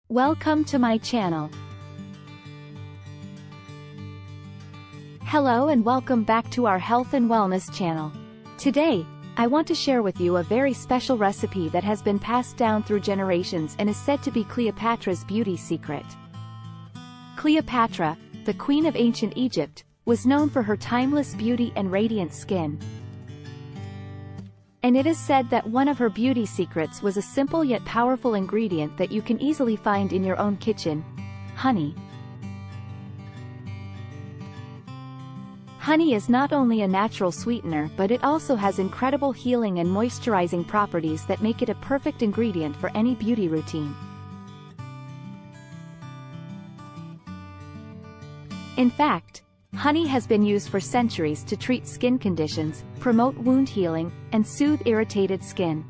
Welcome to my channel. Hello and welcome back to our health and wellness channel. Today, I want to share with you a very special recipe that has been passed down through generations and is said to be Cleopatra's beauty secret. Cleopatra, the queen of ancient Egypt, was known for her timeless beauty and radiant skin. And it is said that one of her beauty secrets was a simple yet powerful ingredient that you can easily find in your own kitchen: honey. Honey is not only a natural sweetener, but it also has incredible healing and moisturizing properties that make it a perfect ingredient for any beauty routine. In fact, honey has been used for centuries to treat skin conditions, promote wound healing, and soothe irritated skin.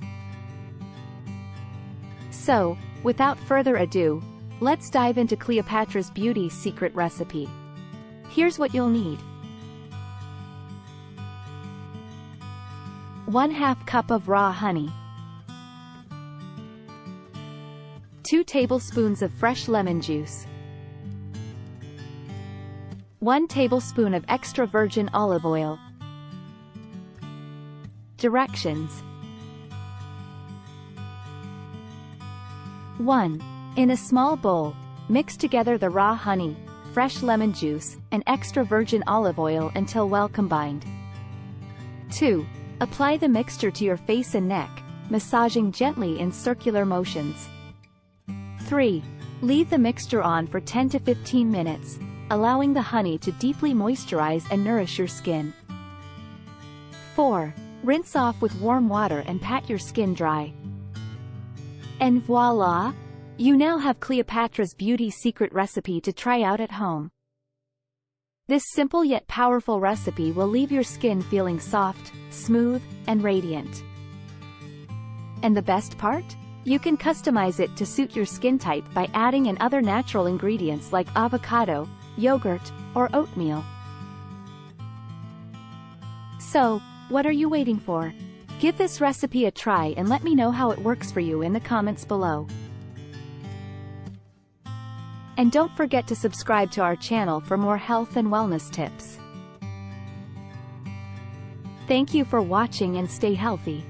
So, without further ado, let's dive into Cleopatra's beauty secret recipe. Here's what you'll need. 1/2 cup of raw honey. 2 tablespoons of fresh lemon juice. 1 tablespoon of extra virgin olive oil. Directions. 1. In a small bowl, mix together the raw honey, fresh lemon juice, and extra virgin olive oil until well combined. 2. Apply the mixture to your face and neck, massaging gently in circular motions. 3. Leave the mixture on for 10 to 15 minutes, allowing the honey to deeply moisturize and nourish your skin. 4. Rinse off with warm water and pat your skin dry. And voila! You now have Cleopatra's beauty secret recipe to try out at home. This simple yet powerful recipe will leave your skin feeling soft, smooth, and radiant. And the best part? You can customize it to suit your skin type by adding in other natural ingredients like avocado, yogurt, or oatmeal. So, what are you waiting for? Give this recipe a try and let me know how it works for you in the comments below. And don't forget to subscribe to our channel for more health and wellness tips. Thank you for watching and stay healthy.